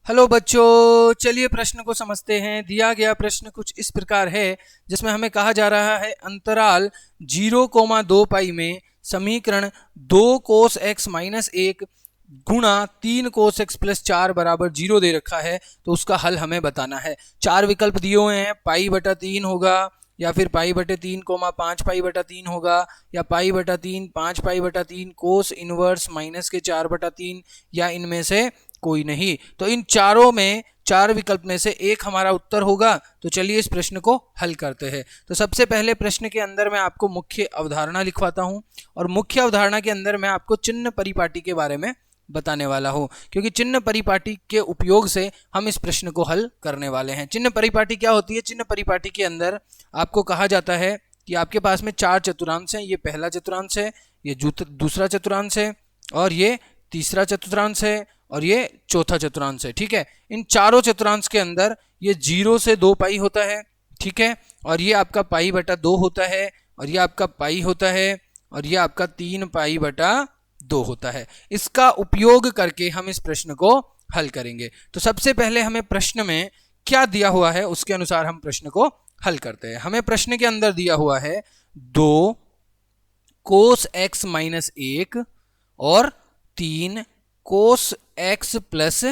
Hello बच्चों, चलिए प्रश्न को समझते हैं। दिया गया प्रश्न कुछ इस प्रकार है जिसमें हमें कहा जा रहा है अंतराल 0,2 पाई में समीकरण 2 कोस एक्स माइनस 1 गुणा 3 कोस एक्स प्लस 4 बराबर 0 दे रखा है। तो उसका हल हमें बताना है। चार विकल्प दिए हुए हैं, पाई बटा 3 होगा, या फिर पाई बटे 3 कोमा 5 पाई बटा 3 होगा, या पाई बटा 3 5 पाई बटा 3 कोस इनवर्स माइनस के 4 बटा 3, या इनमें से कोई नहीं। तो इन चारों में, चार विकल्प में से एक हमारा उत्तर होगा। तो चलिए इस प्रश्न को हल करते हैं। तो सबसे पहले प्रश्न के अंदर मैं आपको मुख्य अवधारणा लिखवाता हूं, और मुख्य अवधारणा के अंदर मैं आपको चिन्ह परिपाटी के बारे में बताने वाला हूं, क्योंकि चिन्ह परिपाटी के उपयोग से हम इस प्रश्न को हल करने वाले हैं। चिन्ह परिपाटी क्या होती है? चिन्ह परिपाटी के अंदर आपको कहा जाता है कि आपके पास में चार चतुर्थांश हैं। ये पहला चतुर्थांश है, ये दूसरा चतुर्थांश है, और ये तीसरा चतुर्थांश है, और ये चौथा चतुर्थांश है। ठीक है, इन चारों चतुर्थांश के अंदर ये 0 से 2 पाई होता है। ठीक है, और ये आपका पाई बटा 2 होता है, और ये आपका पाई होता है, और ये आपका 3 पाई बटा 2 होता है। इसका उपयोग करके हम इस प्रश्न को हल करेंगे। तो सबसे पहले हमें प्रश्न में क्या दिया हुआ है उसके अनुसार हम प्रश्न को हल करते हैं। हमें प्रश्न के अंदर दिया हुआ है 2 कोस एक्स माइनस 1 और 3 कोस एक्स प्लस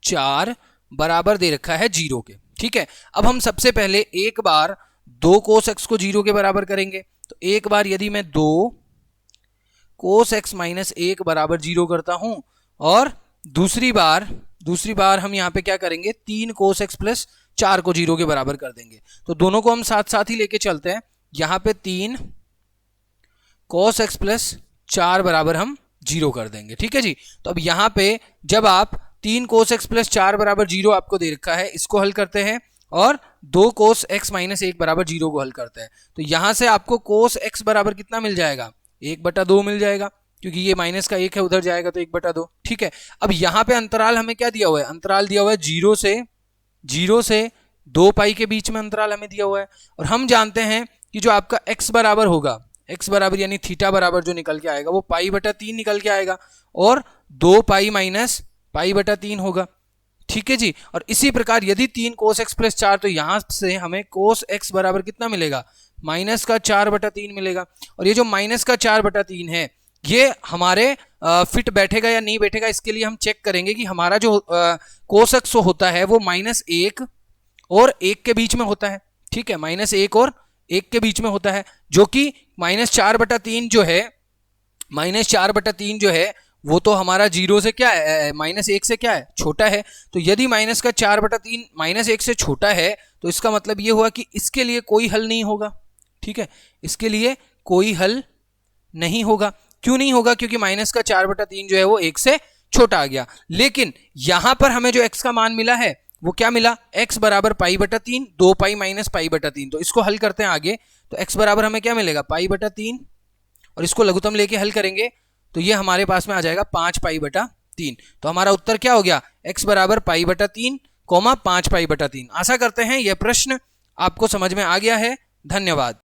4 बराबर दे रखा है 0 के। ठीक है, अब हम सबसे पहले एक बार 2 कोस एक्स को 0 के बराबर करेंगे। तो एक बार यदि मैं 2 कोस एक्स माइनस 1 बराबर 0 करता हूं, और दूसरी बार हम यहां पे क्या करेंगे, 3 कोस एक्स प्लस 4 को 0 के बराबर कर देंगे। तो दोनों को हम साथ साथ ही लेके चलते हैं। यहां पे 3 कोस एक्स प्लस 4 बराबर हम 0 कर देंगे। ठीक है जी। तो अब यहां पे जब आप 3 कोस एक्स प्लस 4 बराबर 0 आपको दे रखा है, इसको हल करते हैं, और 2 कोस एक्स माइनस 1 बराबर 0 को हल करते हैं। तो यहां से आपको कोस एक्स बराबर कितना मिल जाएगा? 1/2 मिल जाएगा, क्योंकि ये माइनस का 1 है, उधर जाएगा तो 1/2। ठीक है, अब यहां पे अंतराल हमें क्या दिया हुआ है? अंतराल दिया हुआ है 0 से 2 पाई के बीच में अंतराल हमें दिया हुआ है। और हम जानते हैं कि जो आपका x बराबर होगा, x बराबर यानी थीटा बराबर जो निकल के आएगा वो पाई बटा 3 निकल के आएगा, और 2 पाई माइनस पाई बटा 3 होगा। ठीक है जी। और इसी प्रकार यदि 3 कोस एक्स प्लस 4, तो यहां से हमें कोस एक्स बराबर कितना मिलेगा? माइनस का 4/3 मिलेगा। और ये जो माइनस का 4/3 है, ये हमारे फिट बैठेगा या नहीं बैठेगा, इसके लिए हम चेक करेंगे कि हमारा जो कोस एक्स होता है वो -1 और 1 के बीच में होता है। ठीक है, -1 और 1 के बीच में होता है, जो कि -4/3 जो है वो तो हमारा 0 से क्या है, -1 से क्या है, छोटा है। तो यदि माइनस का 4/3 -1 से छोटा है, तो इसका मतलब ये हुआ कि इसके लिए कोई हल नहीं होगा। ठीक है, इसके लिए कोई हल नहीं होगा। क्यों नहीं होगा? क्योंकि माइनस का 4/3 जो है वो 1 से छोटा आ गया। लेकिन यहां पर हमें जो x का मान मिला है वो क्या मिला? x बराबर पाई बटा 3, 2 पाई माइनस पाई बटा 3। तो इसको हल करते हैं आगे। तो x बराबर हमें क्या मिलेगा? पाई बटा 3, और इसको लघुत्तम लेके हल करेंगे तो ये हमारे पास में आ जाएगा 5 पाई बटा 3। तो हमारा उत्तर क्या हो गया? x बराबर पाई बटा 3, 5 पाई बटा 3। आशा करते हैं यह प्रश्न आपको समझ में आ गया है। धन्यवाद।